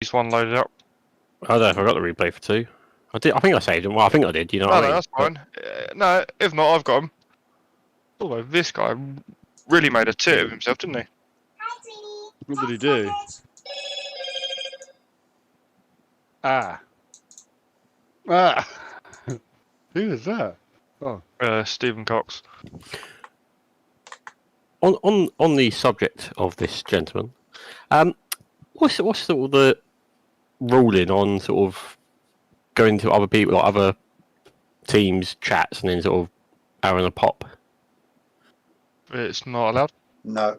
This one loaded up. I don't know if I got the replay for 2. I did. I think I saved them. Well, I think I did. You know what I mean? No, that's fine. No, if not, I've got him. Although this guy really made a tit of himself, didn't he? What did he do? Ah. Who was that? Oh. Stephen Cox. On the subject of this gentleman, what's sort of the ruling on sort of going to other people, like other teams' chats, and then sort of having a pop? It's not allowed. No.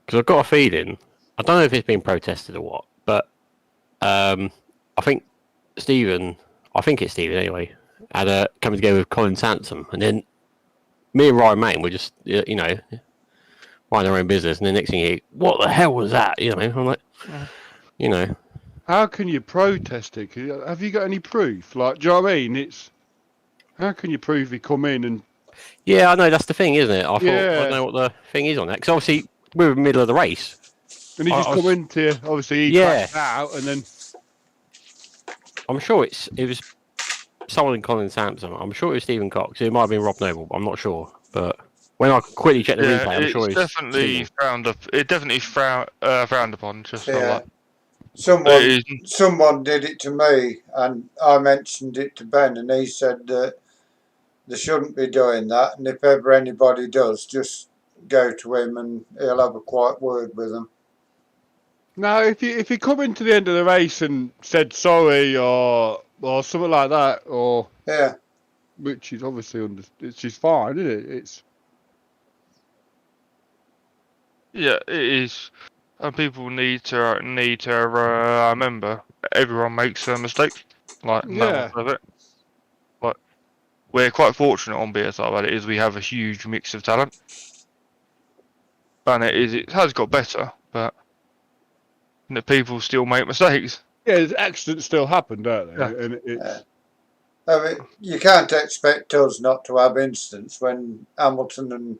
Because I've got a feeling, I don't know if it's been protested or what, but I think it's Stephen anyway, had coming together with Colin Sansom, and then me and Ryan Main were just, you know, mind their own business, and the next thing you hear, what the hell was that? You know, I'm like, you know. How can you protest it? Have you got any proof? Like, do you know what I mean? It's how can you prove he come in and? Yeah, I know that's the thing, isn't it? I don't know what the thing is on that, because obviously we're in the middle of the race. And he just come into, obviously he crashed out, and then. I'm sure it was someone in Colin Sampson. I'm sure it was Stephen Cox. It might have been Rob Noble, but I'm not sure. But when I quickly checked the replay, I'm sure it's definitely frowned up. It definitely frowned upon. Just like someone did it to me, and I mentioned it to Ben, and he said that they shouldn't be doing that. And if ever anybody does, just go to him, and he'll have a quiet word with them. Now, if he come into the end of the race and said sorry or something like that, or which is obviously it's just fine, isn't it? It's it is, and people need to remember everyone makes a mistake. Like no one does it. Like we're quite fortunate on BSR that it is we have a huge mix of talent, and it has got better, but that people still make mistakes. Yeah, accidents still happen, don't they? Yeah. And it's. I mean, you can't expect us not to have incidents when Hamilton and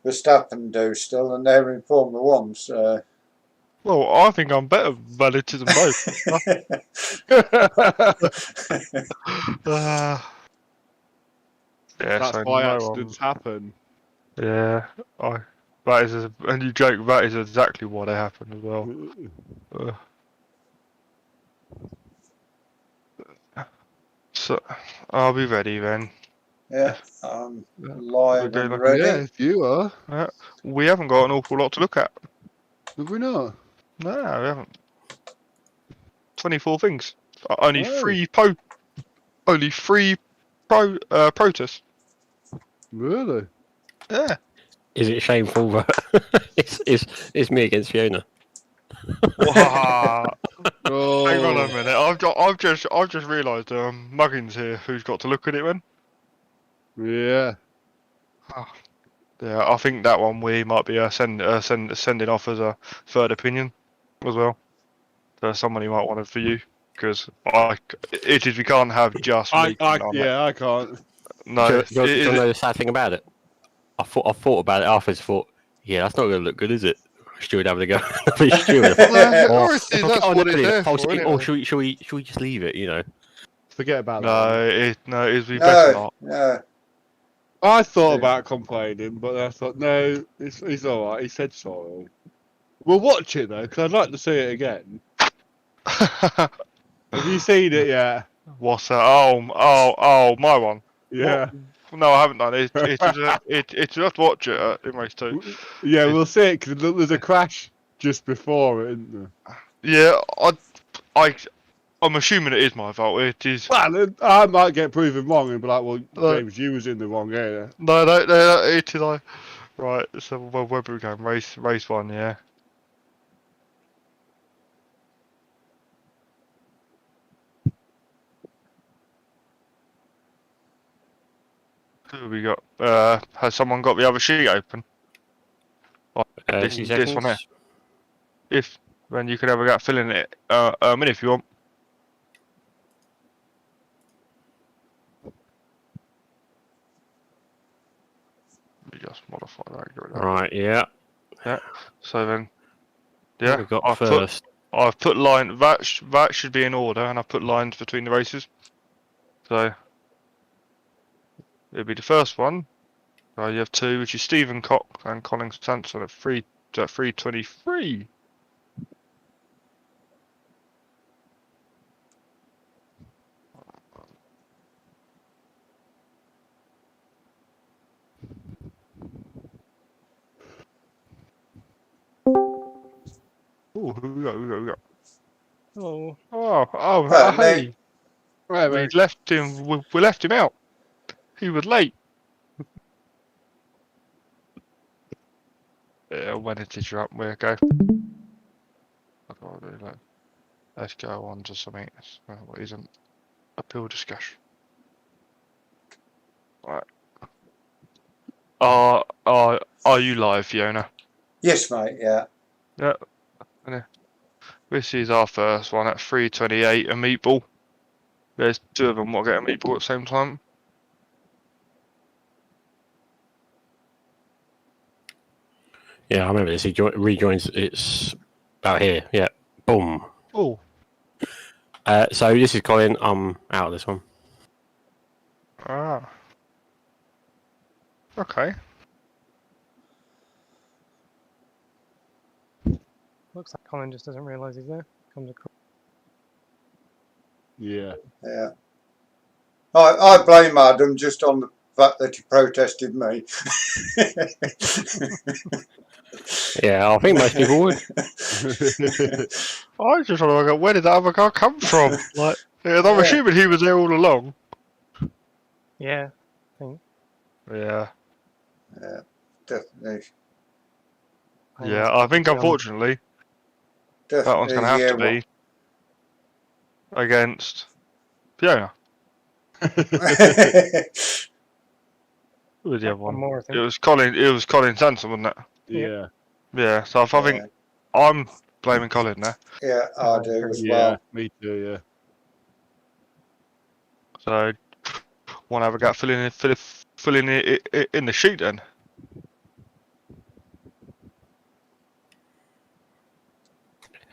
Verstappen do still, and they're in Formula 1. So. Well, I think I'm better valid to them both. That's why accidents happen. Yeah, and you joke, that is exactly why they happen as well. So, I'll be ready then. Yeah, I'm live and ready. Yeah, if you are. We haven't got an awful lot to look at. Have we not? No, we haven't. 24 things. Only three protests. Really? Yeah. Is it shameful that it's me against Fiona? Wow. Hang on a minute. I've just realised Muggins here who's got to look at it then. Yeah. Yeah, I think that one we might be sending off as a third opinion as well. There's someone you might want it for you, because we can't have just. I can't. No. Do you know the sad thing about it? I thought about it afterwards. Thought, yeah, that's not going to look good, is it? Stuart having a go. Should we just leave it? You know. Forget about that. No, it'd be better not. No. I thought about complaining, but I thought, no, he's all right. He said sorry. We'll watch it though, because I'd like to see it again. Have you seen it yet? What's that? Oh, my one. Yeah. What? No, I haven't done it. It's just watch it in race 2. Yeah, we'll see it because there's a crash just before it, isn't there? Yeah, I'm assuming it is my fault. It is. Well, I might get proven wrong and be like, well, James, you was in the wrong area. No, it is Right, so where are we going? Race 1, yeah. Who have we got? Has someone got the other sheet open? This one here. If then you could have a go filling it if you want. Let me just modify that. Right. Yeah. Yeah. So then, Yeah, we got I've first. put line that should be in order, and I've put lines between the races. So it'll be the first one. So you have two, which is Stephen Cox and Colin Sanson at 3:23. Oh, who we got? Who we got? Hello. Hey! Nick. Right, We mate. left him. We left him out. He was late. Yeah, when it is up, we'll go. Let's go on to something. What isn't appeal discussion? Right. Are you live, Fiona? Yes, mate. Yeah. Yeah. This is our first one at 3:28. A meatball. There's two of them. What get a meatball at the same time? Yeah, I remember this. He rejoins. It's about here. Yeah. Boom. Oh. So this is Colin. I'm out of this one. Ah. Okay. Looks like Colin just doesn't realise he's there. Comes across. Yeah. Yeah. I blame Adam just on the fact that he protested me. Yeah, I think most people would. I just want to work out where did that other car come from? Like, yeah, I'm Yeah. assuming he was there all along. Yeah. Yeah. Yeah, definitely. Yeah, I think unfortunately that one's going to have to be against Fiona. Who was the other One one? more, I It think. was Colin. It was Colin Sanson, wasn't it? Yeah. Yeah. So I think I'm blaming Colin there. Yeah, I do as Yeah. well. Me too. Yeah. So want to have a go at filling it in the sheet then?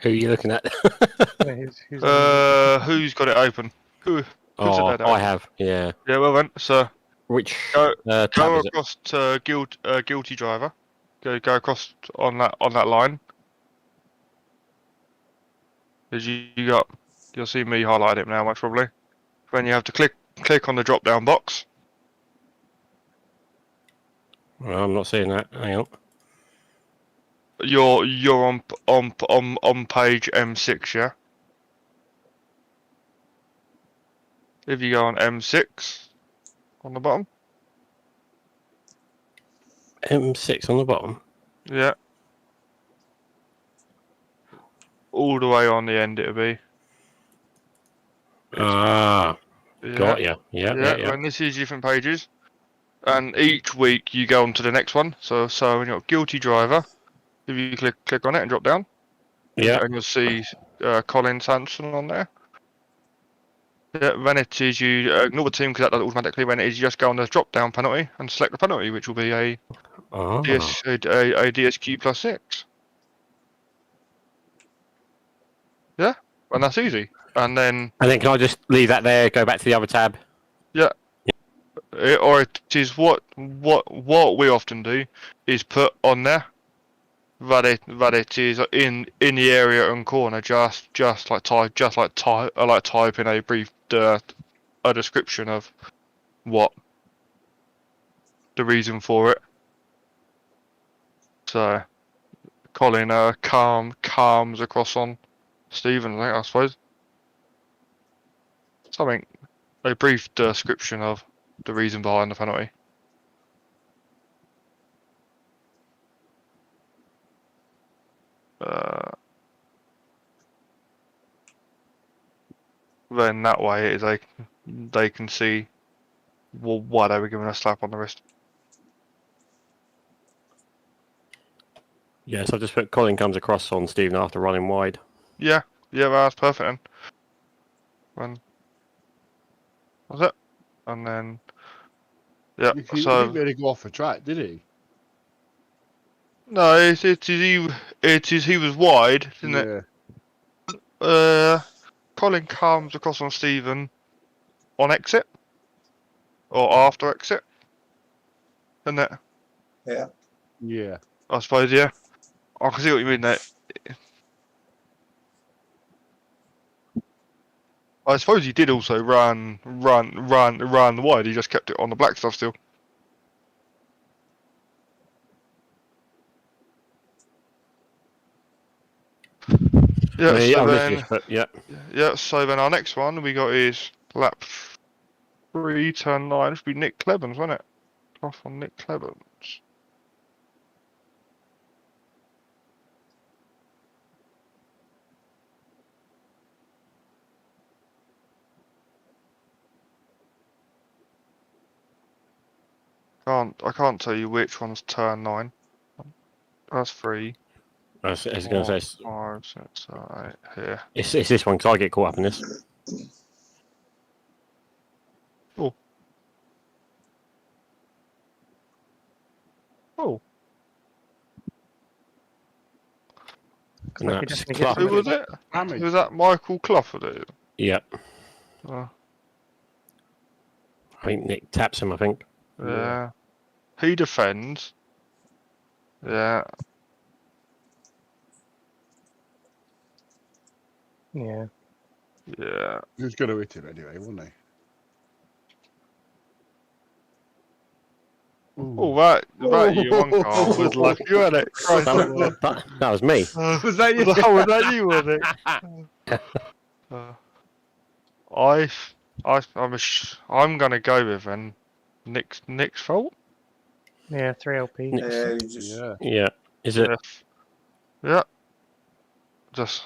Who are you looking at? Yeah, who's Who's got it open? Who said Oh, that? I have. Yeah. Yeah, well then. So Which go tab is it? across to guilty driver. Go across on that line. As you got, you'll see me highlight it now, most probably. Then you have to click on the drop down box. Well, I'm not seeing that. Hang on. You're on page M6, yeah. If you go on M6 on the bottom, M6 on the bottom. yeah, all the way on the end it'll be. Ah, Yeah, got ya. Yeah. And this is different pages, and each week you go on to the next one. So when you're guilty driver, if you click on it and drop down, Yeah. and you'll see Colin Sanson on there. Yeah, then it is you ignore the team because that does it automatically. When it is, you just go on the drop down penalty and select the penalty, which will be a Ah. DSQ +6. Yeah, and that's easy. And then can I just leave that there? Go back to the other tab. or it is what we often do is put on there that it is in the area and corner, just like type in a brief a description of what the reason for it. So Colin calms across on Stephen, I suppose. Something, a brief description of the reason behind the penalty. Then that way it is they can see why they were giving a slap on the wrist. Yes, I've just put Colin comes across on Stephen after running wide. Yeah, that's perfect then. That's it. And then, yeah, He so didn't really go off the track, did he? No, it is he was wide, isn't it? Yeah. Colin comes across on Stephen on exit or after exit, isn't it? Yeah. Yeah. I suppose, yeah. I can see what you mean there. I suppose he did also run the wide. He just kept it on the black stuff still. Yeah. I mean, So I'm then, listening, but yeah. yeah. So then our next one we got is lap 3, turn 9. It should be Nick Clevens, wasn't it? Off on Nick Clevens. I can't tell you which one's turn 9. That's 3. I was going to say, 5, 6, 8, here. it's this one because I get caught up in this. Oh, Looks No, like you're it's definitely Clough. getting who was it? Damage. Was that Michael Clough? Was it? Yeah. Uh, I think Nick taps him, I think. yeah. He defends. Yeah. Yeah. Yeah. He was going to hit him anyway, wasn't he? Oh, that you one car was lucky, wasn't it? Christ, That was me. Was that you? Was that you, was it? I'm gonna go with then Nick's fault. Yeah, 3LP. Nick's- Yeah, you just Yeah. Yeah. Is it? Yeah. Just.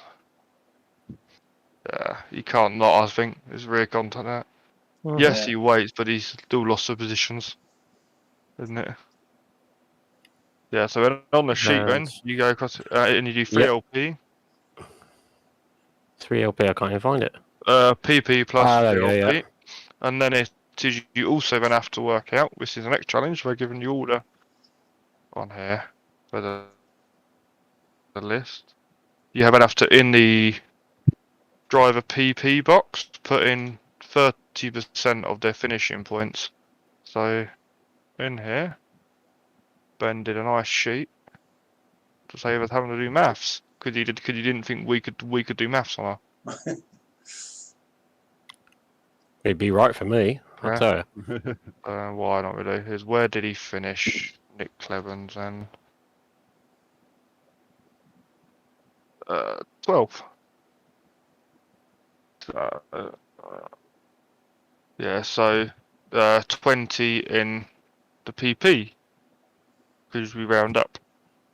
Yeah, you can't not. I think it's rear contact. That. Mhm. Yes, Yeah. he waits, but he's still lost the positions, isn't it? Yeah. So then on the sheet, then Vans. you go across and you do 3LP. 3LP, I can't even find it. PP plus there we go, 3LP, yeah. and then it is you also then have to work out. This is the next challenge. We're giving you order on here for the list. You have to in the driver PP box put in 30% of their finishing points. So in here, Ben did a nice sheet to save us having to do maths because he didn't think we could do maths on her. It'd be right for me, I'll Yeah. tell you. Why not really? Is where did he finish? Nick Clevens and 12th. Yeah, so 20 in the PP because we round up.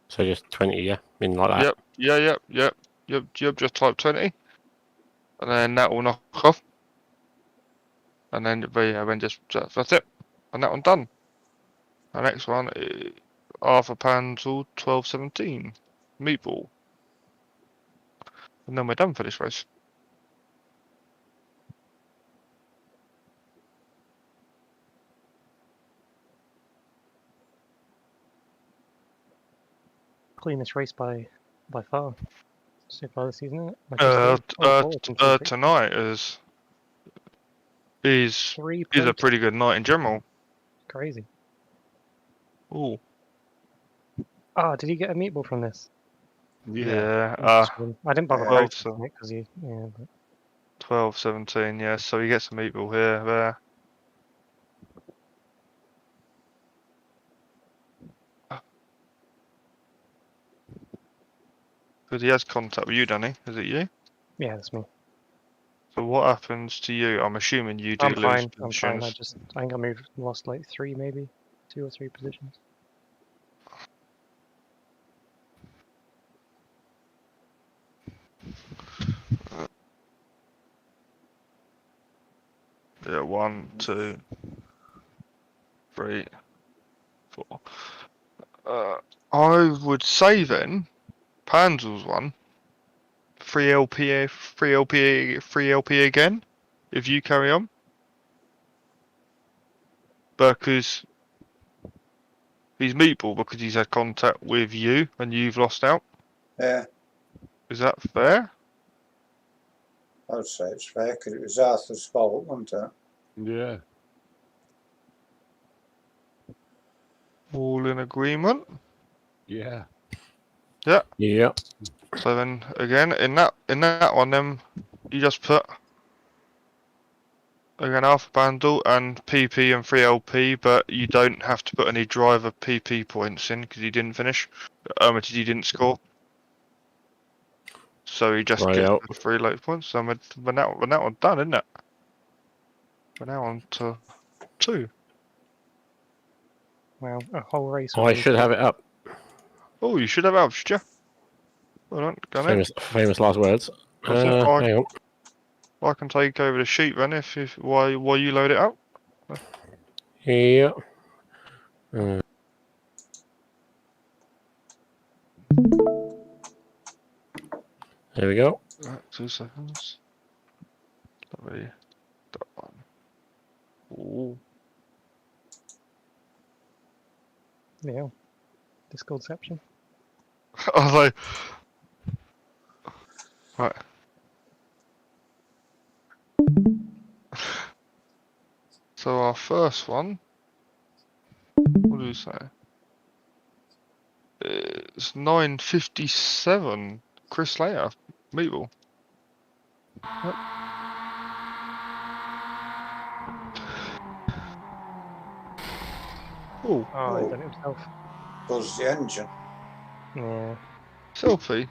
So just 20, yeah? In like that. Yep. Just type 20, and then that will knock off, and then that's it, and that one done. The next one is Arthur Panzel 1217 meatball, and then we're done for this race. Cleanest race by far so far this season, isn't it? Like just all from P3. Tonight is 3 a points. pretty good night in general. Crazy. Ooh, Oh, did he get a meatball from this? yeah. I didn't bother yeah. protesting it because he, yeah. But 12-17, yeah. So he gets a meatball here, there. Because he has contact with you, Danny. Is it you? yeah, that's me. So what happens to you? I'm assuming you do I'm lose fine. I'm positions. fine. I think I moved, lost like 3 maybe, 2 or 3 positions. Yeah, 1, 2, 3, 4. I would say then, Panzel's one. 3 LP again, if you carry on. Because He's meatball because he's had contact with you and you've lost out. Yeah, Is that fair? I'd say it's fair because it was Arthur's fault, wasn't it? Yeah. All in agreement? Yeah. Yeah. So then again in that one then you just put again Alpha Bundle and PP and 3LP, but you don't have to put any driver PP points in because you didn't finish. Because you didn't score. So he just Right gets out. the 3 late points. So we're now on done, isn't it? We're now on to 2. Wow, a whole race. I should have it up. Oh, you should have helped, should you? Well done, go on. Famous last words. That's it. Hang on. I can take over the sheet then if while you load it up. Yeah. There we go. Right, 2 seconds. Lovely. That one. Ooh. Yeah. Discordception. I was like, right. So our first one, what do you say? It's 9:57. Chris Slater, Meatball. Oh, Oh, he done it himself. Buzz the engine. Yeah. selfie.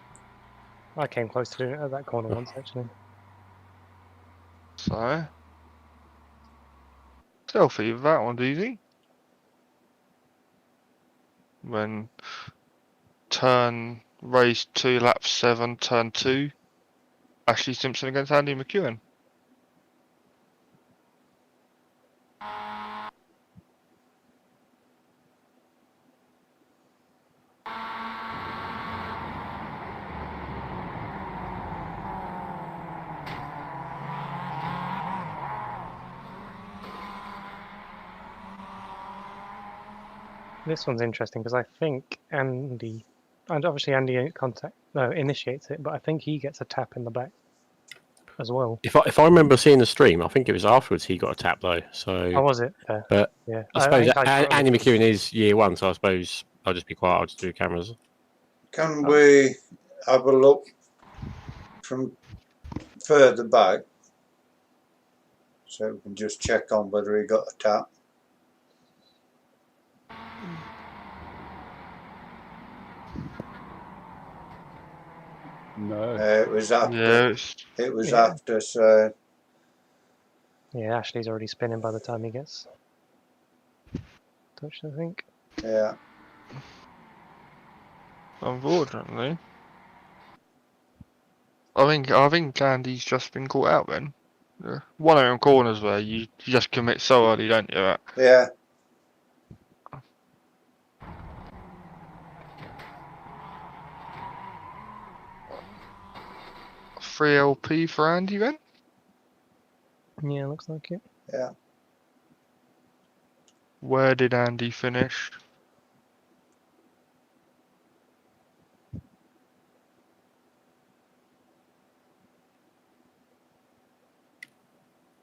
I came close to doing it at that corner once, actually. So, selfie. That one's easy. When turn race 2, lap 7, turn 2. Ashley Simpson against Andy McEwen. This one's interesting because I think Andy, and obviously Andy initiates it, but I think he gets a tap in the back as well. If I remember seeing the stream, I think it was afterwards he got a tap though. So, Oh, was it? but Yeah. I suppose think I Andy McEwen is year 1, so I suppose I'll just be quiet. I'll just do cameras. Can we have a look from further back so we can just check on whether he got a tap? No. It was after. Yes. It was Yeah. after. So Yeah, Ashley's already spinning by the time he gets touched, I think. yeah. Unfortunately. I think Andy's just been caught out then. Yeah. One of them corners where you just commit so early, don't you? That Yeah. Free LP for Andy then? Yeah, looks like it. Yeah. Where did Andy finish?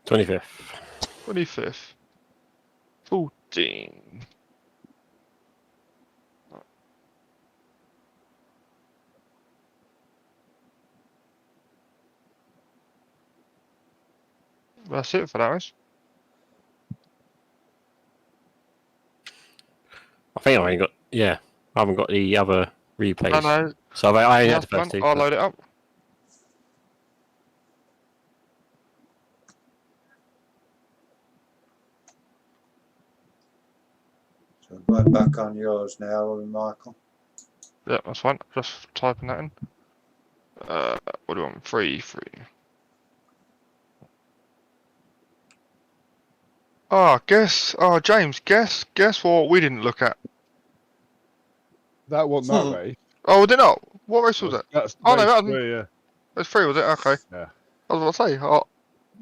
$25. 25th. 14. That's it for that, guys. I think I ain't got. Yeah, I haven't got the other replays. No, So I only had that's the first fine. 2. I'll but- load it up. So we're back on yours now, are we, Michael? Yeah, that's fine. Just typing that in. What do you want? 3. James, guess what we didn't look at. That wasn't that race. Oh, did not. What race was it? That's Oh, no, race that- 3, yeah. It's 3, was it? Okay. Yeah. I was about to say,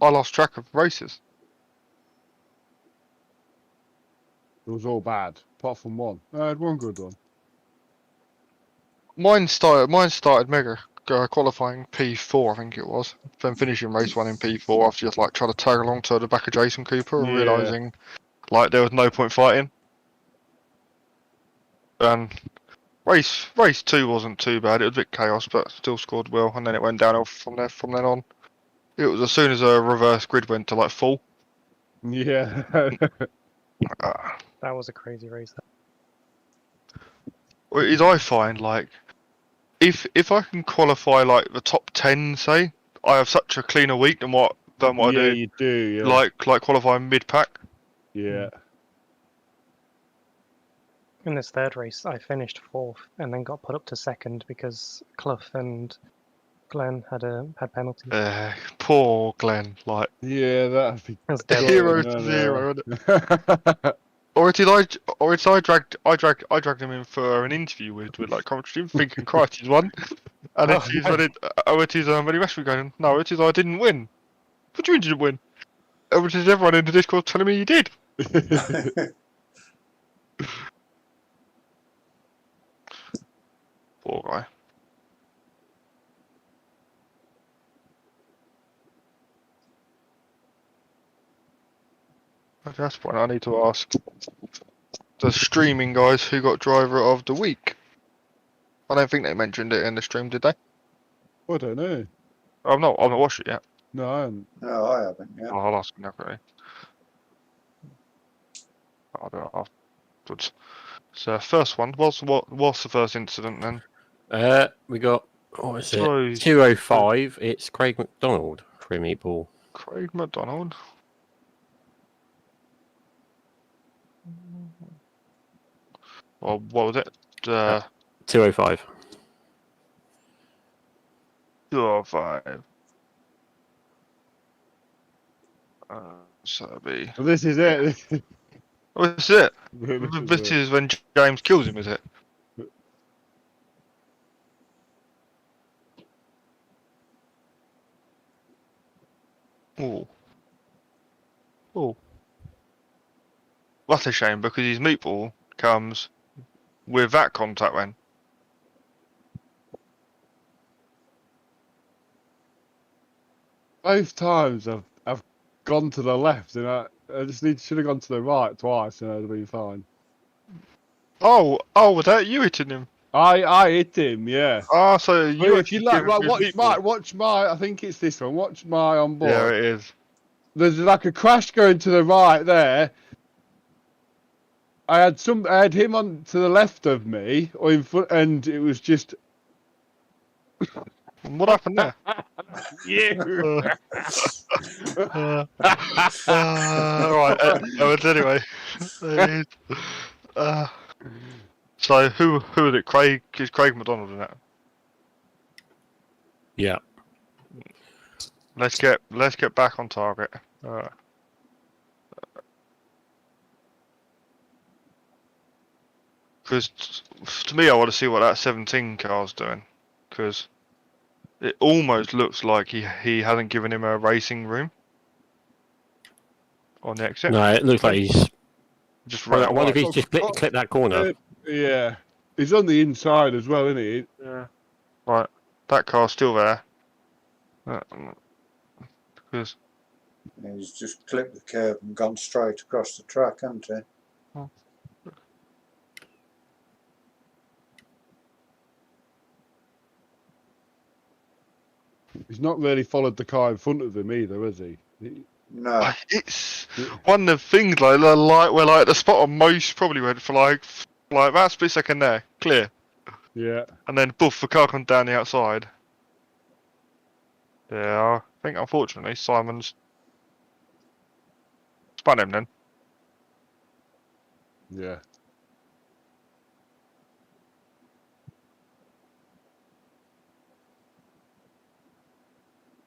I lost track of races. It was all bad, apart from one. I had one good one. Mine started mega qualifying P4, I think it was. Then finishing race 1 in P4 after just like trying to tag along to the back of Jason Cooper and Yeah. realising like there was no point fighting. And race 2 wasn't too bad. It was a bit chaos, but still scored well. And then it went downhill from then on. It was as soon as a reverse grid went to like full. Yeah. That was a crazy race. Is I find like if I can qualify like the top 10, say, I have such a cleaner week than what I do. You do. Yeah. Like qualifying mid pack. Yeah. In this third race, I finished 4th and then got put up to 2nd because Clough and Glenn had penalties. Poor Glenn. Like Yeah, that'd be It was dead. 0 to 0. Or did I dragged him in for an interview with like commentary, thinking Christ he's won. And then she's when he messaged me going, no, it is I didn't win. What do you mean you didn't win? Which is everyone in the Discord telling me you did. Poor guy. At this point, I need to ask the streaming guys who got driver of the week. I don't think they mentioned it in the stream, did they? I don't know. I've not watched it yet. No, I haven't. No, I haven't. Yeah. I'll ask them definitely. I'll do it afterwards. So first one, what's the first incident then? We got what is it? So 205. It's Craig McDonald for a meatball. Craig McDonald. Well, what was it? 205. 205. So that'd be. Well, this is it. What's it? This is when James kills him, is it? Oh. Oh. That's a shame because his meatball comes with that contact then. Both times I've gone to the left and I should have gone to the right twice and I'd have been fine. Oh, was that you hitting him? I hit him, yeah. Ah, so But you. if you like, watch my. I think it's this one. Watch my on board. Yeah, it is. There's like a crash going to the right there. I had him on to the left of me or in front, and it was just. What happened there? You. Right. Anyway. So who is it? Craig? Is Craig McDonald in that? Yeah. Let's get back on target. Because to me, I want to see what that 17 car's doing. Because it almost looks like he hasn't given him a racing room on the exit. No, it looks like he's Just Well, ran what away. if he's just clipped that corner? Yeah, he's on the inside as well, isn't he? Yeah. Right, that car's still there. Because He's just clipped the curb and gone straight across the track, hasn't he? Oh. He's not really followed the car in front of him either, has he? No. it's one of the things like where like the spot on most probably went for like that split second there, clear, Yeah. and then boof, the car comes down the outside. Yeah, I think unfortunately Simon's spun him then. Yeah.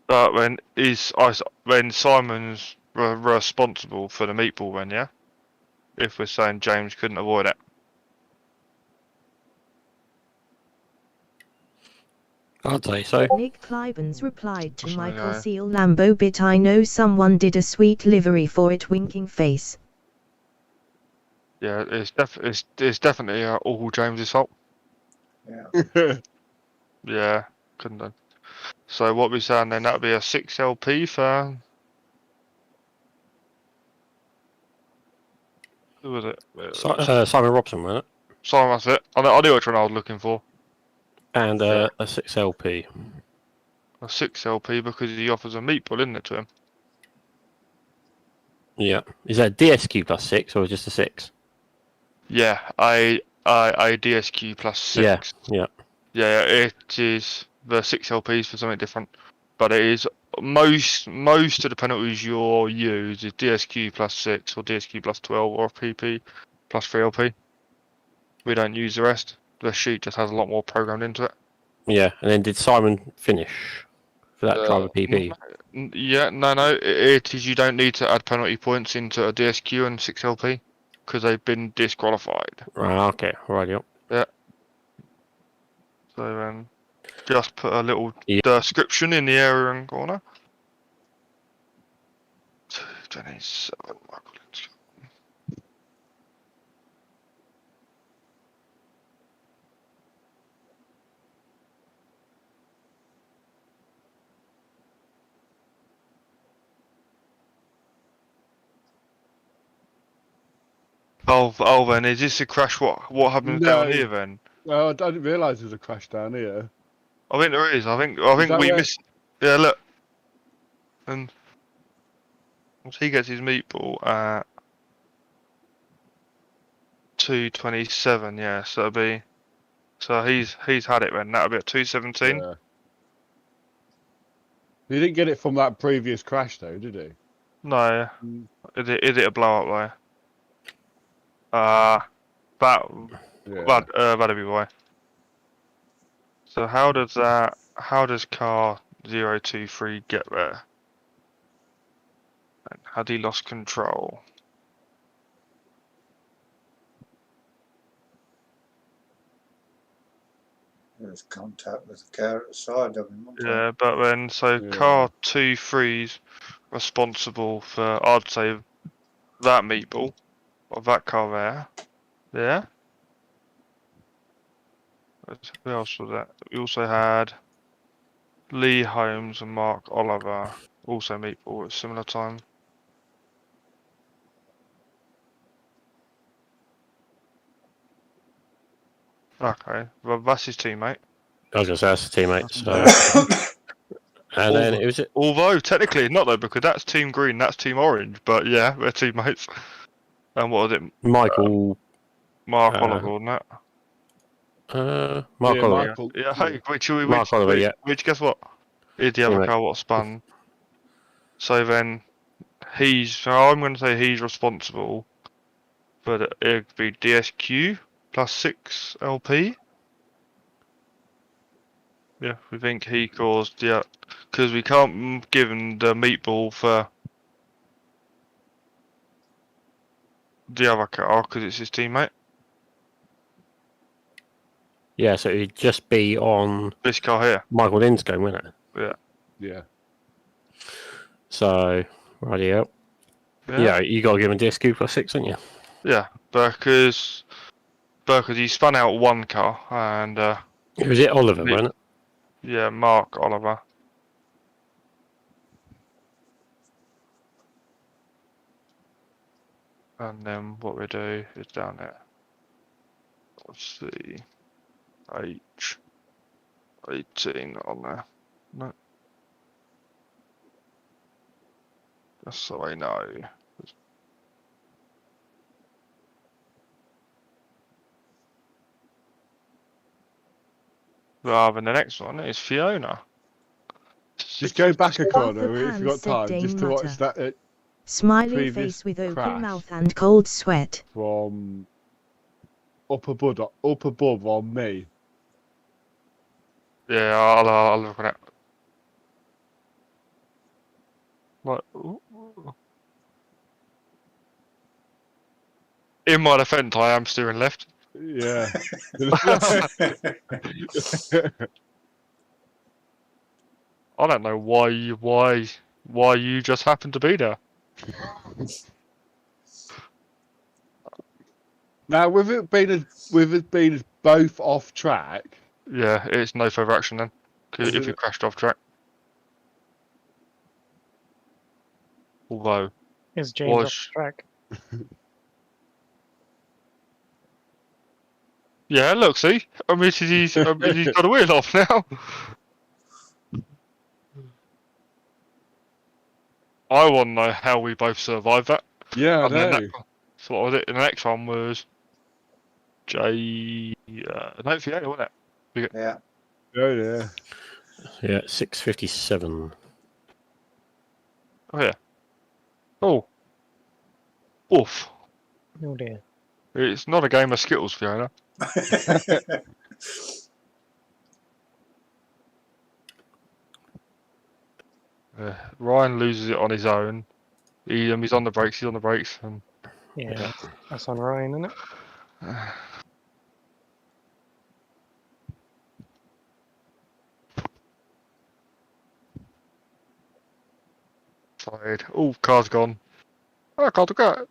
But when Simon's responsible for the meatball, then yeah, if we're saying James couldn't avoid it. I'd say so. Nick Clibans replied to That's my Michael guy. Seal Lambo bit. I know someone did a sweet livery for it, winking face. Yeah, it's definitely all James's fault. Yeah. Yeah, couldn't done. So what we saying then? That'd be a 6 LP for. Who was it? Simon Robson, wasn't it? Sorry, that's it. I knew which one I was looking for. And Yeah. a 6 LP. A 6 LP because he offers a meatball, isn't it, to him? Yeah. Is that DSQ plus 6 or just a 6? Yeah, I DSQ plus 6. Yeah. Yeah, it is the 6 LPs for something different, but it is most of the penalties you'll use is DSQ plus 6 or DSQ plus 12 or PP plus 3 LP. We don't use the rest. The sheet just has a lot more programmed into it. Yeah. And then did Simon finish for that driver PP? Yeah, no. It is you don't need to add penalty points into a DSQ and 6 LP because they've been disqualified. Right. Okay. Right. Yep. Yeah. So just put a little Yeah. description in the area and corner. 227 Michael. Oh, then is this a crash? What happens down here then? Well, I didn't realise there was a crash down here. I think there is. I think that we where- missed. Yeah, look. And once he gets his meatball at 227, yeah, so it'll be. So he's had it then. That'll be at 217. Yeah. He didn't get it from that previous crash though, did he? No, Mm. is it a blow up there? Yeah. That'll be why. So how does car 023 get there? And had he lost control? There's contact with the car at the side of him. wasn't Yeah, but then so Yeah. car 23's responsible for, I'd say, that meatball of that car there. Yeah. Who else was that? We also had Lee Holmes and Mark Oliver, also meatball at similar time. Okay, well that's his teammate. I was going to say that's the teammate. So. And then it was it. Although technically not though, because that's team green, that's team orange. But yeah, they're teammates. And what was it? Michael. Mark Oliver, wasn't it? Mark Yeah, Oliver. Michael. Yeah, hey, Mark Oliver, yeah. which guess what? Is the other Teammate. car what spun? So then I'm going to say he's responsible, but it'd be DSQ plus 6 LP. Yeah, we think he caused, yeah, because we can't give him the meatball for the other car because it's his teammate. Yeah, so it'd just be on This car here. Michael Linscombe, wouldn't it? Yeah. Yeah. So, rightio. Yeah, you got to give him DSQ plus 6, don't you? Yeah, because he spun out one car and Was it Oliver, wasn't it? yeah, Mark Oliver. And then what we do is down there. Let's see. H18 on there. No. Just so I know. Rather than the next one is Fiona. Just go back a Off corner the if pan, you've got said time, Dame just to watch Mutter. that Smiling previous face with open crash. mouth and cold sweat. from up above on me. Yeah, I'll look at it. Like, in my defence, I am steering left. Yeah. I don't know why you just happened to be there. Now, with it being both off track, Yeah, it's no further action then. 'Cause Is if you it- crashed off track. Although, Is James off was track? yeah, look, see, he's got a wheel off now. I want to know how we both survived that. yeah, I And then know. so what was it? The next one was no, Fiona, wasn't it? Yeah. Oh yeah. Yeah, 6:57. Oh yeah. Oh, oof. Oh dear. It's not a game of Skittles, Fiona. Ryan loses it on his own. He's on the brakes. He's on the brakes, and Yeah, that's on Ryan, isn't it? side. Oh, car's gone. Oh, I can't go.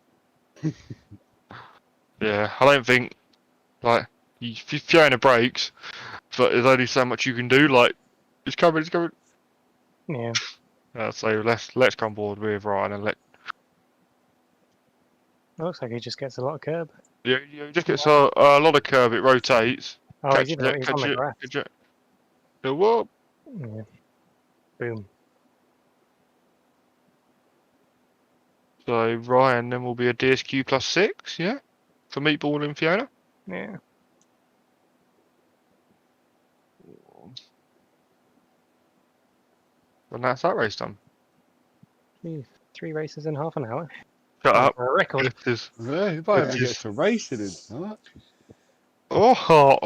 Yeah, I don't think like Fiona brakes, but there's only so much you can do. Like it's coming, it's coming. Yeah. So let's come board with Ryan and let. It looks like he just gets a lot of curb. Yeah, you just get a lot of curve. It rotates. Oh, he Catch did. He's on the grass. Whoop. Yeah. Boom. So Ryan then will be a DSQ +6, yeah, for Meatball and Fiona. Yeah. And that's that race done. Jeez, 3 races in half an hour. Shut up. A record. It is. Yeah, you might have to It get is- some racing in tonight. Oh,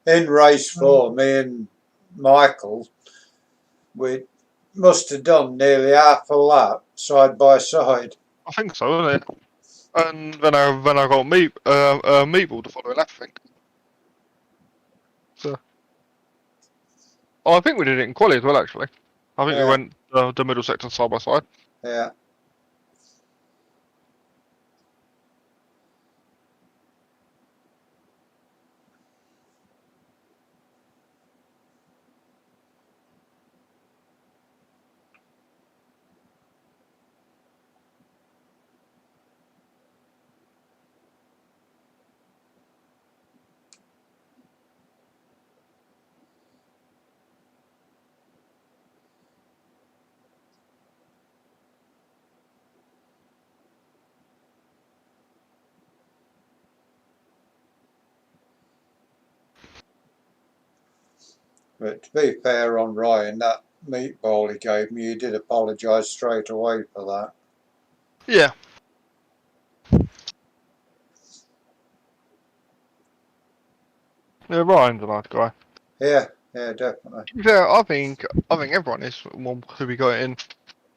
In race 4, me and Michael, we must have done nearly half a lap side by side. I think so, isn't it? And then I got Meatball to follow lap, I think. So, I think we did it in quali as well, actually. I think we Yeah. went the middle sector side by side. Yeah. But to be fair on Ryan, that meatball he gave me, he did apologise straight away for that. Yeah. Yeah, Ryan's a nice guy. Yeah, yeah, definitely. Yeah, I think everyone is one who we got in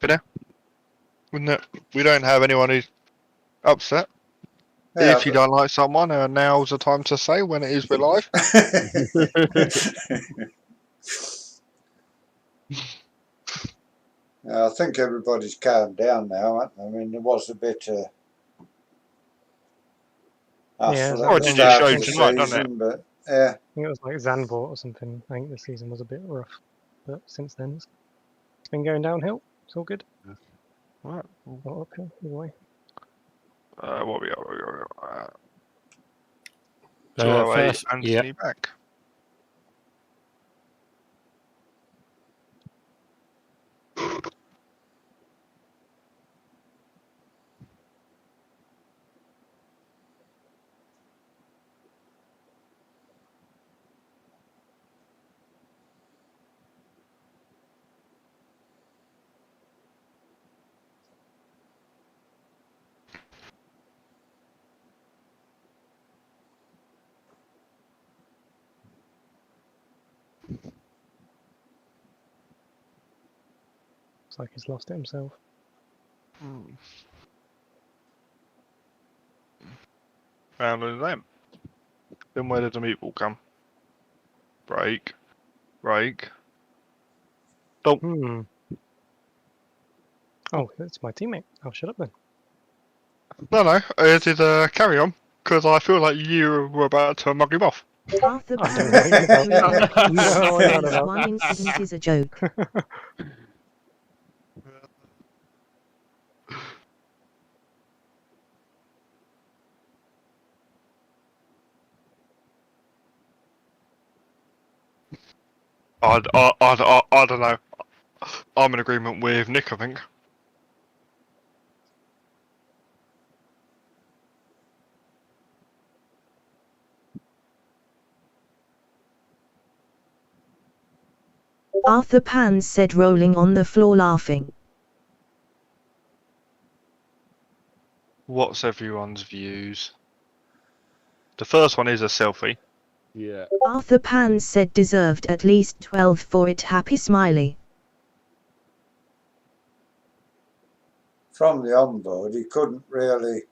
for now. Wouldn't it? We don't have anyone who's upset. Yeah, If you don't like someone, now's the time to say when it is we're live. I think everybody's calmed down now, haven't they? I mean, there was a bit hassle Yeah, at Oh, the it start just of showed the tonight, doesn't it? season, but yeah, I think it was like Zandvoort or something. I think the season was a bit rough. But since then, it's been going downhill. It's all good. Right. Or uphill, either way. What we are. 208 First, Anthony back. Looks like he's lost it himself. Found one of them. Then where did the meatball come? Break. Hmm. Oh, it's my teammate. I'll shut up then. No, it did carry on. Because I feel like you were about to mug him off. Arthur I don't Pan know said about 3 that. happy You know what you're on smileys. about. One incident is a joke. I don't know. I'm in agreement with Nick, I think. Arthur Pan said rolling on the floor laughing. What's everyone's views? The first one is a selfie. Yeah. Arthur Pan said deserved at least 12 for it happy smiley. From the onboard, he couldn't really.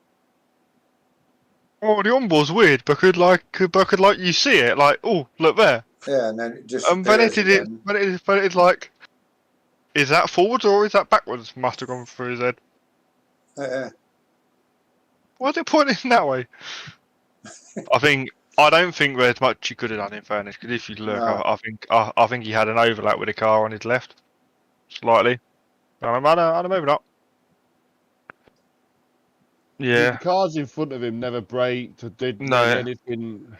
Oh, the onboard's weird because like you see it like, oh, look there. Yeah, and then it But disappears again. it's like, is that forwards or is that backwards? Must have gone through his head. Why is it pointing that way? I don't think there's much he could have done in fairness. Because if you look, No. I think he had an overlap with the car on his left, slightly. Maybe not. Yeah. The cars in front of him never braked or did No. anything.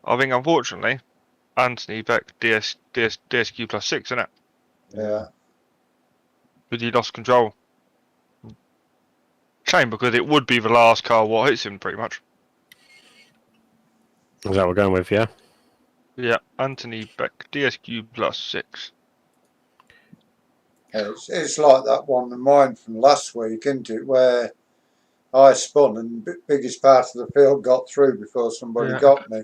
I think unfortunately, Anthony Beck DSQ plus 6, isn't it? Yeah. But he lost control. Shame because it would be the last car what hits him pretty much. Is that what we're going with? Yeah. Yeah, Anthony Beck DSQ plus 6. It's like that one of mine from last week, isn't it? Where I spun and biggest part of the field got through before somebody Yeah. got me.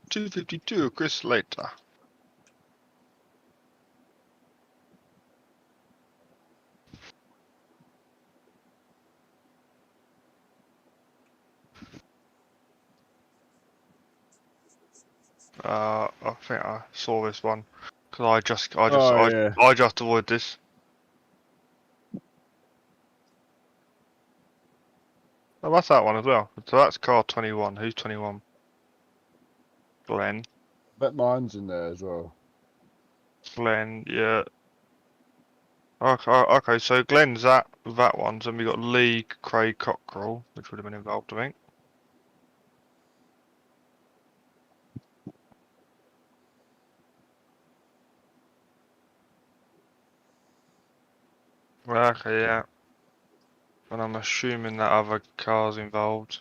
252, Chris Slater. I think I saw this one because I just avoid this. Oh, that's that one as well. So that's car 21. Who's 21? Glenn. Bet mine's in there as well. Glenn, yeah. Okay. So Glenn's that one. So we got Lee, Craig, Cockrell, which would have been involved, I think. Okay, yeah. And I'm assuming that other car's involved.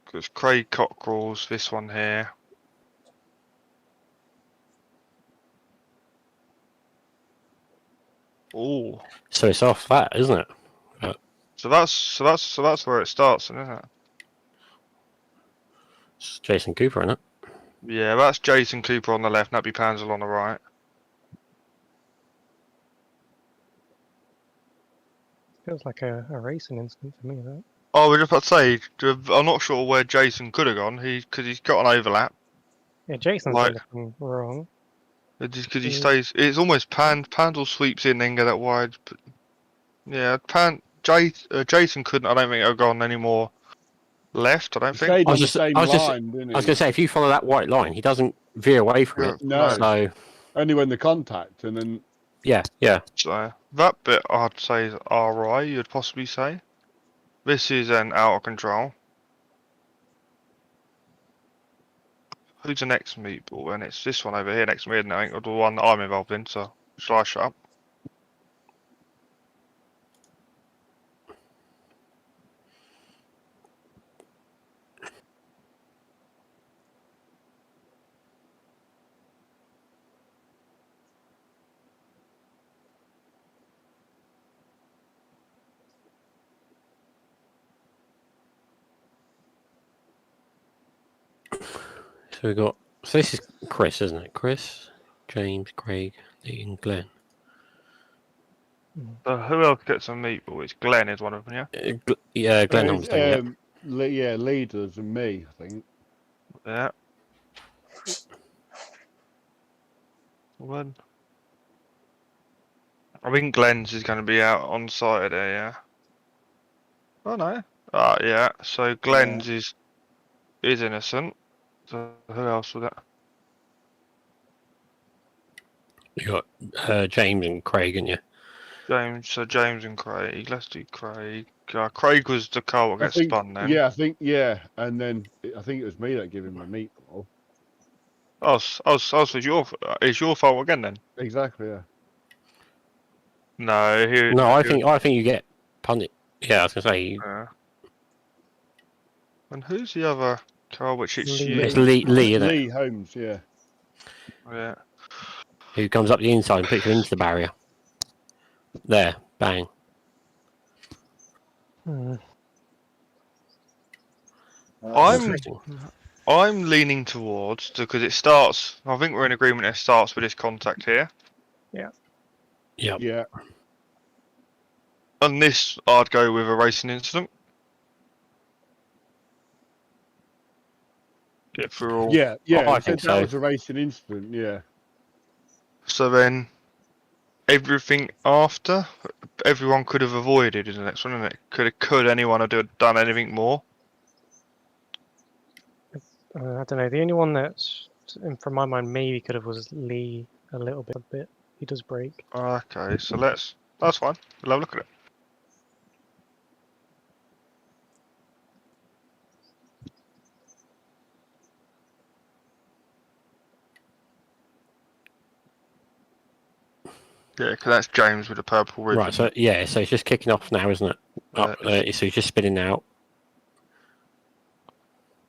Because Craig Cockrell's this one here. Oh. So it's off that, isn't it? So that's where it starts, isn't it? It's Jason Cooper, isn't it? Yeah, that's Jason Cooper on the left, Nappy Panzel on the right. Feels like a racing incident for me, that. Oh, we're just about to say, I'm not sure where Jason could have gone. Because he's got an overlap. Yeah, Jason's Like- done nothing wrong. Because he stays. It's almost Pandel sweeps in, then get that wide. But yeah, Jason couldn't. I don't think have gone any more left. I don't think. Stayed I on was the just- same I was just- line, didn't he? I was going to say, if you follow that white line, he doesn't veer away from Yeah. it. No. So Only when the contact, and then yeah. So that bit I'd say is RI. You'd possibly say. This is an out of control. Who's the next meatball? And it's this one over here next to me, isn't it? I think, the one that I'm involved in. So shall I shut up? So we got. So this is Chris, isn't it? Chris, James, Craig, Lee, and Glenn. So who else gets a meatball? It's Glenn is one of them, yeah. Yeah, Glenn it's, Holmstone. leaders and me, I think. Yeah. When? I think Glenn's is going to be out on Saturday, yeah. Oh no. Yeah. So Glenn's is innocent. So who else was that? You got James and Craig, and you. James and Craig. Let's do Craig. Craig was the car that gets spun then. And then I think it was me that gave him the meatball. So it's your fault again then. Exactly. Yeah. No, No, I think you get punted. Yeah, I was gonna say And who's the other car which it's Lee. you? it's Lee, isn't it? Lee Holmes. Yeah. Yeah. Who comes up the inside and puts you into the barrier. There, bang. I'm leaning towards because it starts. I think we're in agreement. It starts with this contact here. Yeah. Yep. Yeah. On this, I'd go with a racing incident. If we're all. Yeah. I He think said that so. was a racing incident. Yeah. So then, everything after, everyone could have avoided in the next one, isn't it? Could anyone have done anything more? I don't know. The only one that's, from my mind, maybe could have was Lee a little bit. He does break. Okay, so that's fine. We'll have a look at it. Yeah, because that's James with the purple ribbon. Right. So yeah. So it's just kicking off now, isn't it? So he's just spinning out.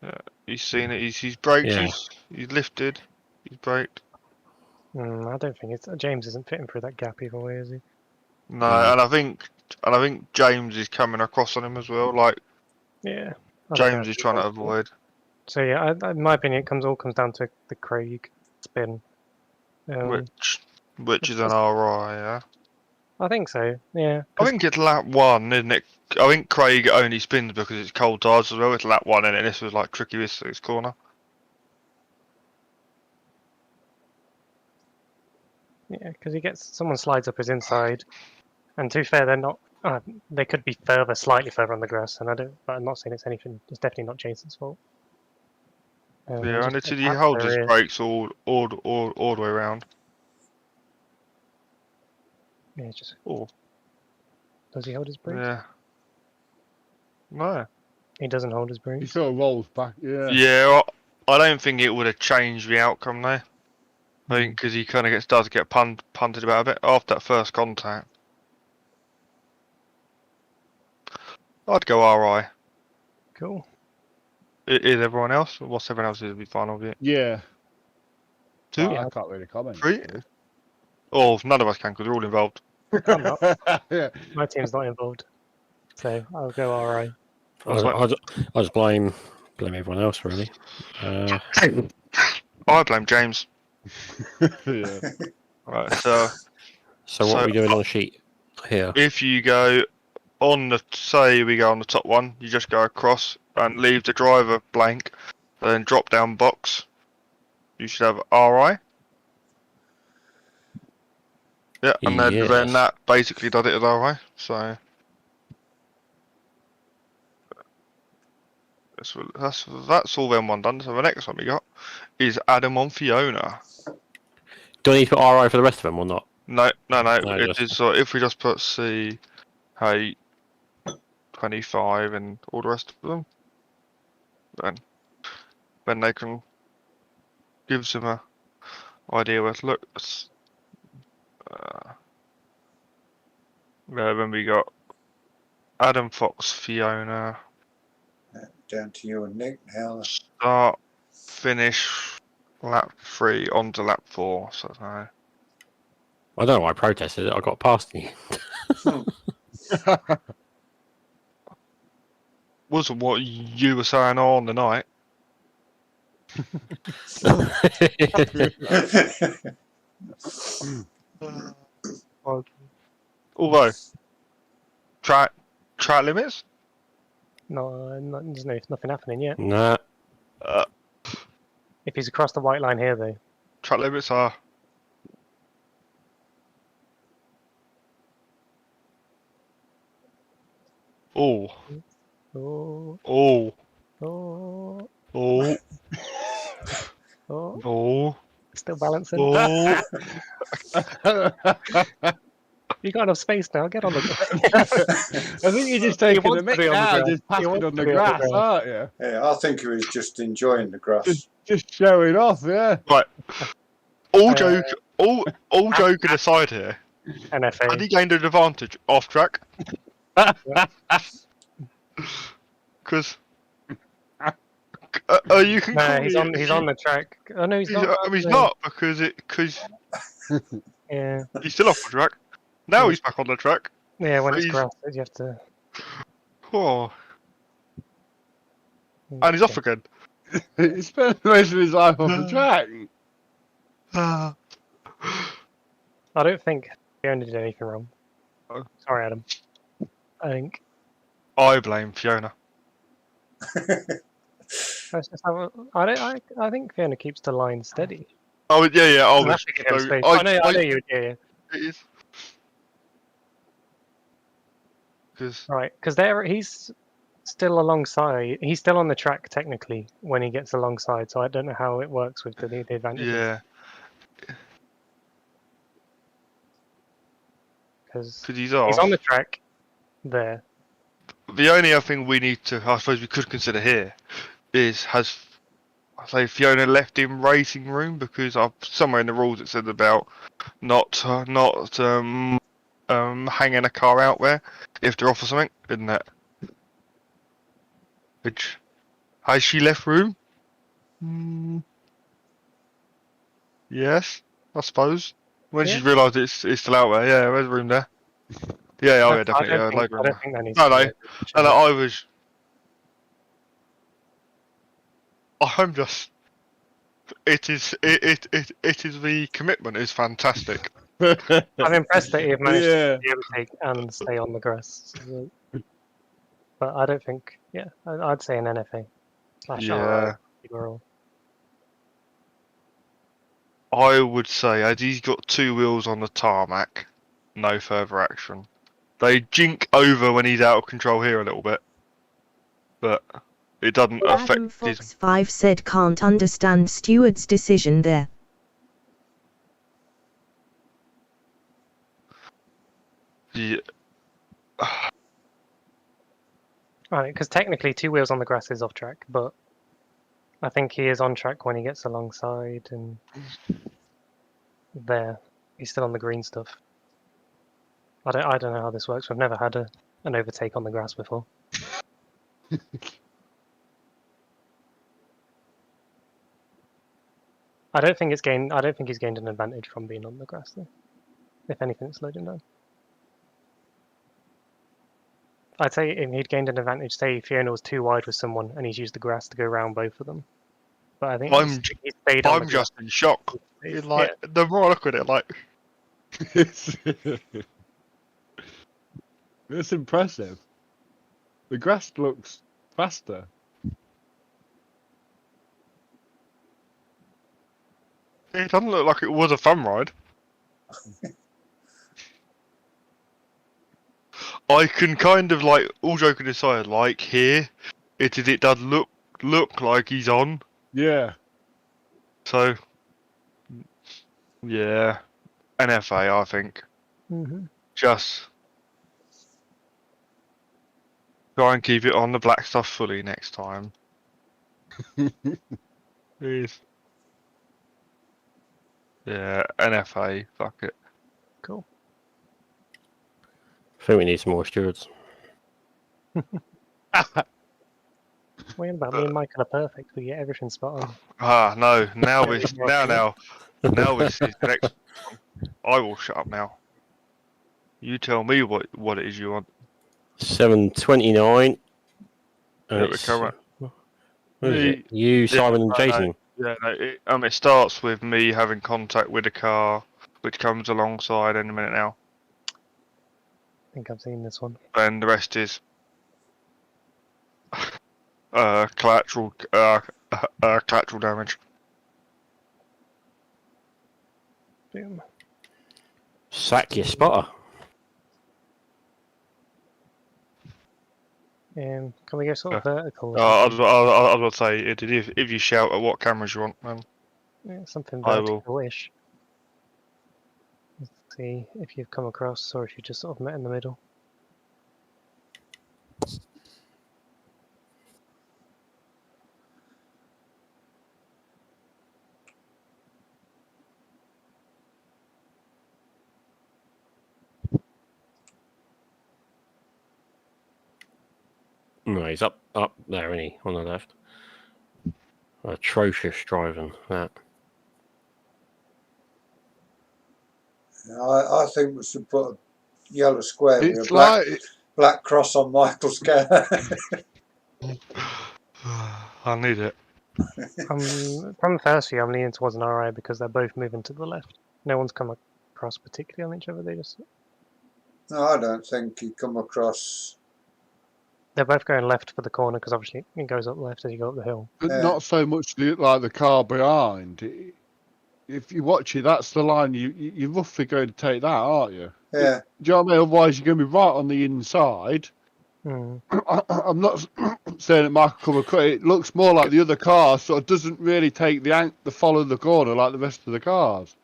Yeah, he's seen it. He's braked. Yeah. He's lifted. He's braked. I don't think it's James isn't fitting through that gap either way, is he? No, and I think James is coming across on him as well. Like Yeah. James is trying to avoid. So yeah, in my opinion, it all comes down to the Craig spin. Which is an RI, yeah. I think so. Yeah. I think it's lap 1, isn't it? I think Craig only spins because it's cold tires as well. It's lap 1, and this was like tricky with this corner. Yeah, because someone slides up his inside, and to be fair, they're not. They could be slightly further on the grass, but I'm not saying it's anything. It's definitely not Jason's fault. Yeah, and he holds his brakes all the way around. Yeah, it's just. Oh. Does he hold his brakes? Yeah. No. He doesn't hold his He brakes. sort of rolls back. Yeah. Yeah, I don't think it would have changed the outcome though. I think because he kind of does get punted about a bit after that first contact. I'd go RI. Cool. Is everyone else? What's everyone else? Would be fine with it? Yeah. 2? I can't really comment. 3? Oh, none of us can because we're all involved. I'm not. Yeah. My team's not involved, so I'll go RI. I just blame everyone else really. I blame James. Yeah. Right, so what are we doing on the sheet here? if you go on say we go on the top one, you just go across and leave the driver blank, then drop down box. You should have RI. Yeah, and then that basically does it as RI. So that's all them one done. So the next one we got is Adam on Fiona. Do I need to put RI for the rest of them or not? No. It is so if we just put C, H, 25 and all the rest of them, then they can gives them a idea where to look. Then we got Adam, Fox, Fiona. Down to you and Nick now. Start, finish, lap 3 on to lap 4. So no. I don't know why I protested it. I got past you. Wasn't what you were saying on the night. Although track limits. No, there's nothing happening yet. Nah. If he's across the white line here, though. Track limits are. Oh. Oh, Oh, oh, oh, oh. oh, Still balancing. oh. You got enough space now. Get on the. I think you're just He taking the wants to be mick on the now, grass. just He passing wants on to the be on the grass, grass. aren't you? Yeah, I think he was just enjoying the grass. Just showing off, yeah. Right. Uh, All joking aside here, had NFA. he gained an advantage off track? Because you can call No, he's me. on the track. Oh no, he's not. He's No. not because Yeah, he's still off the track. Now Yeah. he's back on the track. yeah. When it's He's- grass, you have to. Oh, and he's off again. He spent most of his life off the track. Ah. I don't think Fiona did anything wrong. Oh. Sorry, Adam. I think. I blame Fiona. Let's just have a, I don't. I think Fiona keeps the line steady. Oh yeah. I I'll have was. to give him So, space. I know you. Yeah. It is. Because Right, because he's still alongside. He's still on the track technically when he gets alongside. So I don't know how it works with the advantages. yeah, Because he's off. he's on the track there. The only other thing we need to, I suppose, we could consider here is has Fiona left him racing room, because somewhere in the rules it said about not hanging a car out there if they're off or something, isn't it? Which has she left room? Yes, I suppose. When Yeah. she's realised it's still out there, yeah, there's room there. Yeah, oh yeah, I definitely, don't think, load room I there. don't think that needs No, to be no. a And I was. I'm just. It is the commitment is fantastic. I'm impressed that he managed Yeah. to be overtake and stay on the grass. But I don't think. Yeah, I'd say an NFA / Yeah. overall. I would say, as he's got two wheels on the tarmac, no further action. They jink over when he's out of control here a little bit, but it doesn't Adam affect his. Fox 5 said can't understand Stewart's decision there. Yeah. Right, because technically 2 wheels on the grass is off track, but I think he is on track when he gets alongside and there. He's still on the green stuff. I don't know how this works. We've never had an overtake on the grass before. I don't think he's gained an advantage from being on the grass though. If anything, it's slowed him down. I'd say if he'd gained an advantage, say Fiona was too wide with someone and he's used the grass to go around both of them. But I think he stayed on I'm the just in shock. grass. It's like the more I look at it, like It's impressive. The grass looks faster. it doesn't look like it was a fun ride. I can kind of like, all joking aside, like here, it does look like he's on. Yeah. So yeah, NFA I think. Mm-hmm. Just try and keep it on the black stuff fully next time. Please. Yeah, NFA, fuck it. Cool. I think we need some more stewards. What about me and Michael are perfect? We get everything spot on. Ah, no, now we now this is the next one. I will shut up now. You tell me what it is you want. 7:29. Yeah, we're current. What is it? You, Simon, and no, Jason. Yeah, no, it starts with me having contact with a car, which comes alongside any minute now, I think I've seen this one. and the rest is collateral damage. Boom. Sack your spotter. Can we go sort of vertical? Or I something? was about to say, if you shout at what cameras you want, man, Yeah, something I will. vertical-ish. Let's see if you've come across or if you just sort of met in the middle. No, he's up there, isn't he? On the left. Atrocious driving, that. I think we should put a yellow square with It's a black cross on Michael's car. I need it. From the first view, I'm leaning towards an RI because they're both moving to the left. No one's come across particularly on each other. Oh. No, I don't think he come across. They're both going left for the corner because obviously it goes up left as you go up the hill. But Yeah. not so much like the car behind. If you watch it, that's the line you're roughly going to take that, aren't you? Yeah. Do you know what I mean? Otherwise, you're going to be right on the inside. I'm not saying that Michael come across. It looks more like the other car, so it doesn't really take the follow the corner like the rest of the cars.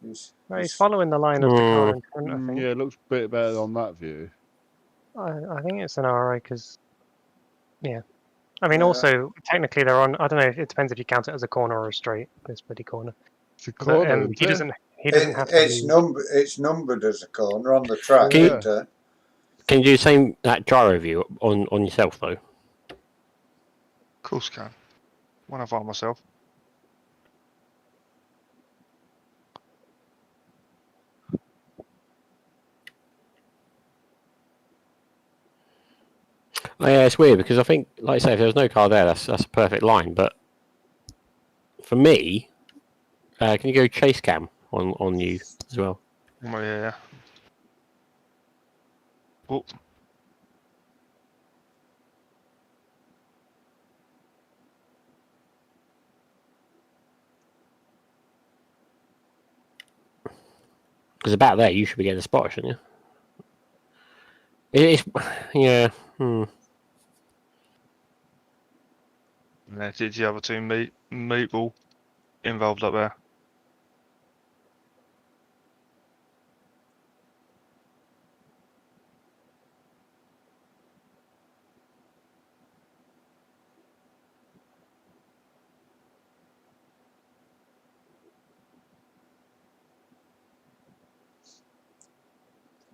He's following the line of the car in front, I think. Yeah, it looks a bit better on that view. I think it's an RI because, yeah. I mean, also, technically they're on, I don't know, it depends if you count it as a corner or a straight, this bloody corner. It's a corner, He doesn't have to It's numbered as a corner on the track, Yeah. isn't it? Can you do the same that gyro view on yourself though? Of course, can. When I find myself. Oh, yeah, it's weird because I think, like I say, if there was no car there, that's a perfect line. But for me, can you go chase cam on you as well? Oh, yeah. Oh. Because about there, you should be getting a spot, shouldn't you? It's yeah. Yeah, did you have a team meatball involved up there?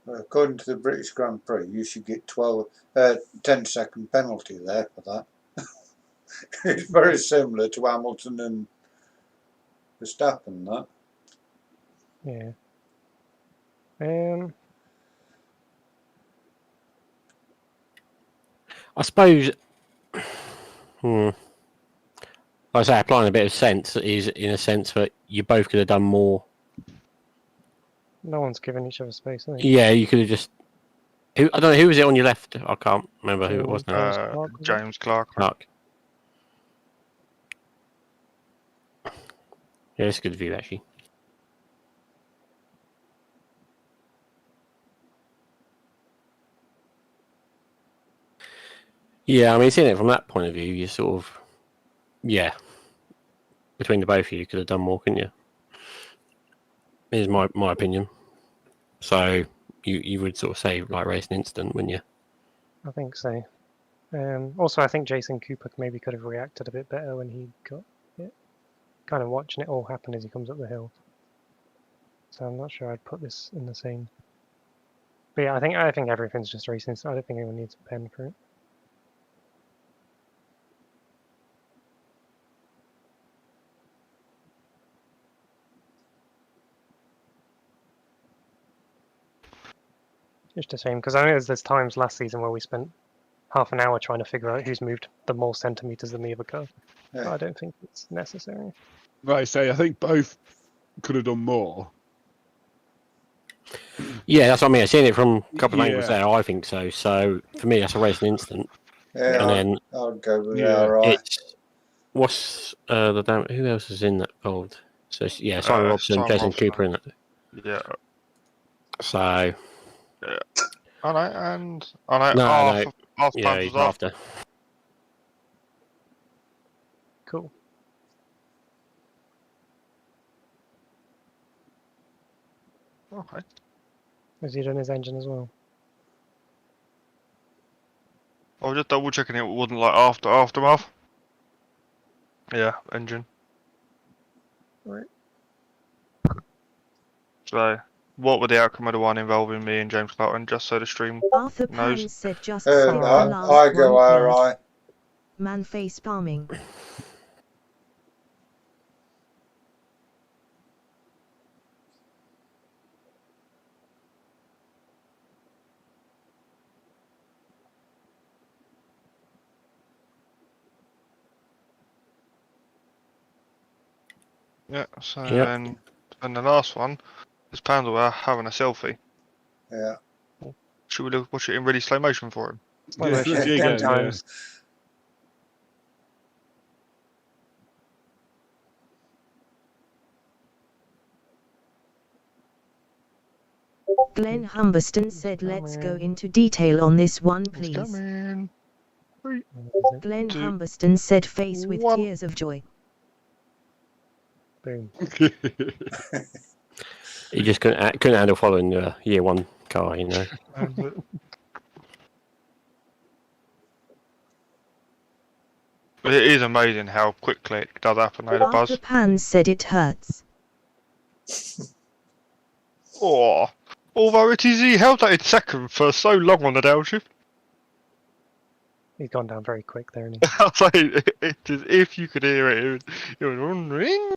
Well, according to the British Grand Prix, you should get 10-second penalty there for that. It's very similar to Hamilton and Verstappen, that. Yeah. I suppose. Like I say, applying a bit of sense is in a sense that you both could have done more. No one's giving each other space, are they? Yeah, you could have just. I don't know who was it on your left. I can't remember who it was now. James Clark. Yeah, it's a good view actually. Yeah, I mean, seeing it from that point of view, you sort of, between the both of you, could have done more, couldn't you? Is my opinion. So you would sort of say like racing incident, wouldn't you? I think so. Also, I think Jason Cooper maybe could have reacted a bit better when he got it. Kind of watching it all happen as he comes up the hill. So I'm not sure I'd put this in the same. But yeah, I think everything's just racing, so I don't think anyone needs a pen for it. It's a shame because I know there's times last season where we spent half an hour trying to figure out who's moved the more centimetres than the other car. Yeah. But I don't think it's necessary. Right, so I think both could have done more. Yeah, that's what I mean. Seeing it from a couple of angles there, I think so. So for me, that's a racing incident. Yeah, and then I'll go with that, right. What's the damn? Who else is in that involved? So Simon Robson, Jason Cooper in it. Yeah. So I know, and I know No, half no. half Yeah, times he's was after. after. Cool. Okay. Has he done his engine as well? I was just double checking it wasn't like aftermath. Yeah, engine. Right. So, what would the outcome of the one involving me and James Clarkson? Just so the stream Arthur knows. Pan said just skip the Alright. last I go one, please. alright. Man face palming. Yeah. So Yep. then, and the last one is Pandora having a selfie. Yeah. Should we watch it in really slow motion for him? Slow Yeah, motion let's see 10 again, times. Glenn Humberston said He's let's go coming. into detail on this one, It's please. coming. What is it? Glenn Two, Humberston said face with one. tears of joy. Boom. He just couldn't handle following the year one car, you know. And, it is amazing how quickly it does happen. Though, the Arthur buzz. Pan said it hurts. Oh, although it is he held that in second for so long on the downshift. He's gone down very quick there, isn't I was like, it is, if you could hear it, it was ring.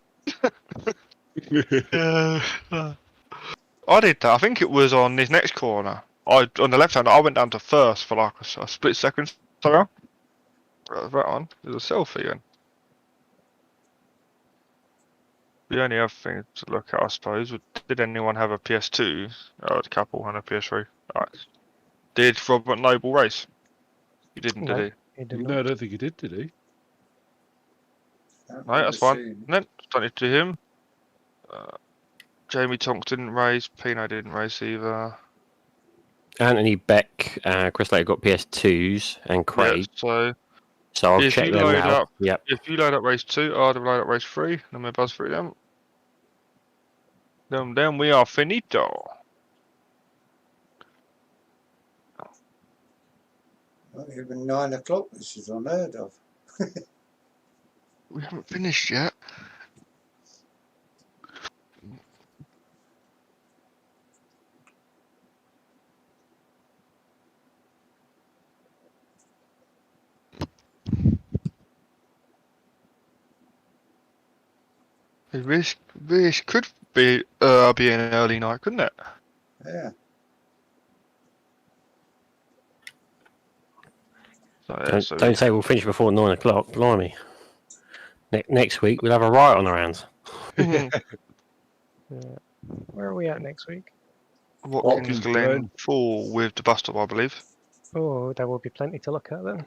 I did that. I think it was on this next corner. On the left hand, I went down to first for like a split second. Sorry, right on. There's a selfie then. The only other thing to look at, I suppose, did anyone have a PS2? Oh, a couple and a PS3. Alright. Did Robert Noble race? He didn't, No. did he? He did No, I not. don't think he did he? he? No, that's fine. No, don't need to do him. Jamie Tonks didn't race. Pino didn't race either. Anthony Beck, Chris Later got PS2s and Yeah, Craig. so So I'll if check you them load now. up, Yep. if you load up race 2, I'd load up race 3, then we buzz through them. Then we are finito. Not even 9 o'clock, this is unheard of. We haven't finished yet. This could be an early night, couldn't it? Yeah. So, yeah, Don't say we'll finish before 9 o'clock. Blimey. Next week we'll have a riot on our hands. Yeah. Where are we at next week? Watkins Glen 4 with the bus stop, I believe. Oh, there will be plenty to look at then.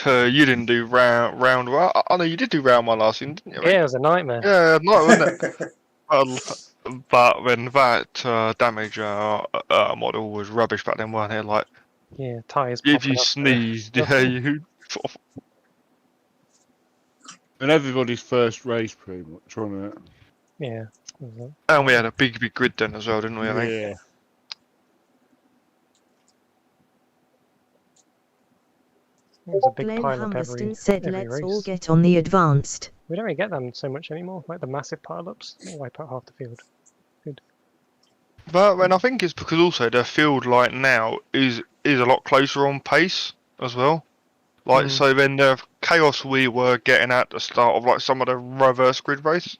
You didn't do round one. I know you did do round 1 last season, didn't you? Yeah, it was a nightmare. Yeah, night, wasn't it? But when that damage model was rubbish back then, weren't it? Like, Yeah, tyres if popping you up. sneezed, yeah, you. And everybody's first race, pretty much, wasn't it? Yeah. And we had a big grid then as well, didn't we? I think. Yeah. It was a big Glenn pile up Humberston said every let's race. all get on the advanced. We don't really get them so much anymore. Like the massive pile-ups, they wipe out half the field. But when I think it's because also the field like now is a lot closer on pace as well. Like so, then the chaos we were getting at the start of like some of the reverse grid race,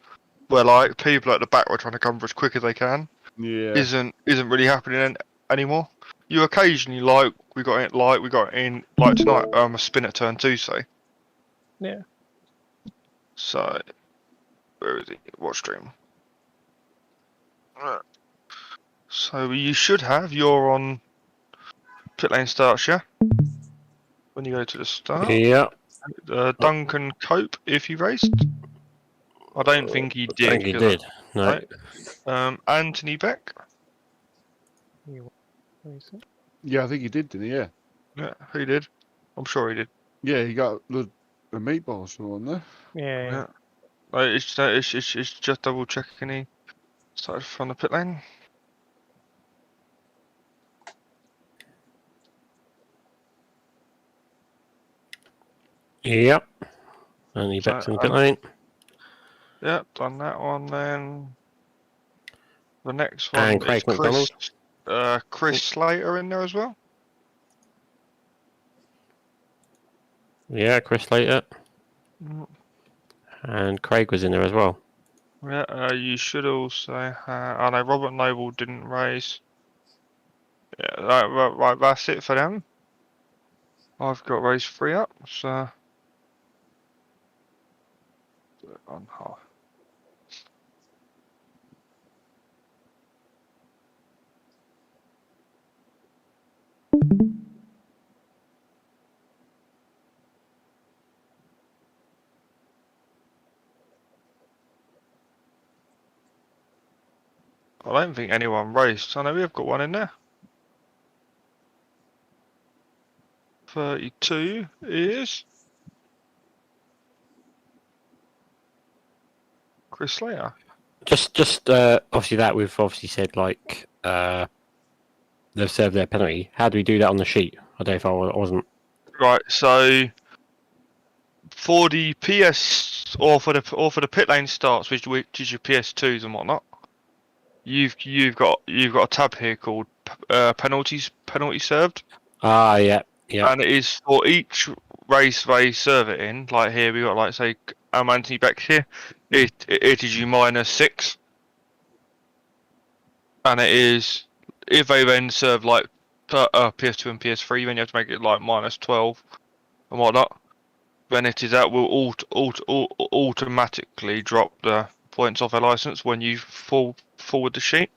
where like people at the back were trying to come for as quick as they can, Yeah. isn't really happening anymore. You occasionally we got in like tonight a spin at turn 2, say. Yeah. So where is it? Watch stream. So you should have you're on pit lane starts, yeah? When you go to the start. Yeah. Duncan Cope, if you raced. I don't think he did. I think he did. No. Right. Anthony Beck. Where is it? Yeah, I think he did, didn't he? Yeah. Yeah, he did. I'm sure he did. Yeah, he got the meatballs from on there. Yeah. Yeah. Like, it's just double checking he started from the pit lane. Yep. And he So, backs in the pit lane. Yeah, done that one then. The next And one Craig is Chris. McDonald. Chris Slater in there as well. Yeah, Chris Slater. Mm. And Craig was in there as well. Yeah, you should also have. I know Robert Noble didn't race. Yeah, right, that's it for them. I've got race 3 up, so. On half. I don't think anyone raced. I know we've got one in there. 32 is Chris Slater. Just obviously that we've obviously said like they've served their penalty. How do we do that on the sheet? I don't know if I wasn't. Right, so for the PS or for the pit lane starts, which is your PS2s and whatnot, you've got a tab here called penalty served. Ah, yeah. And it is for each race they serve it in. Like here, we got like say Anthony Beck here. It is you -6, and it is if they then serve like PS2 and PS3, then you have to make it like -12 and whatnot. Then it is that will automatically drop the points off a license when you forward the sheet.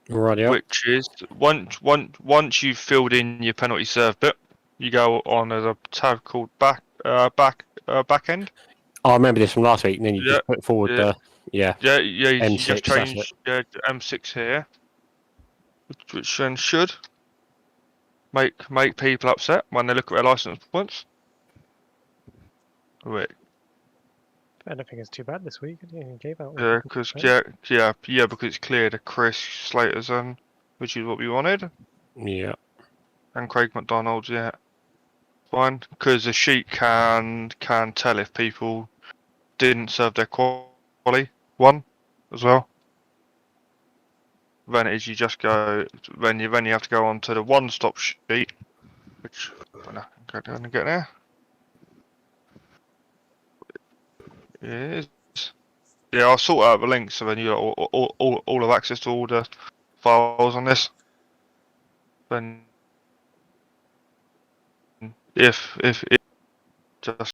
Right. Yeah. Which is once you've filled in your penalty serve bit, you go on as a tab called back end. I remember this from last week, and then you just put forward the You M6, just change M6 here, which then should make people upset when they look at their license points. Wait, I don't think it's too bad this week. He gave out. because it's clear to Chris Slater's which is what we wanted, Yeah. and Craig McDonald's, yeah, fine, because the sheet can tell if people didn't serve their quali one as well. Then it is you just go then you have to go on to the one-stop sheet, which when I can go down and get there. It is. Yeah, I'll sort out the links so then you got all have access to all the files on this. Then if just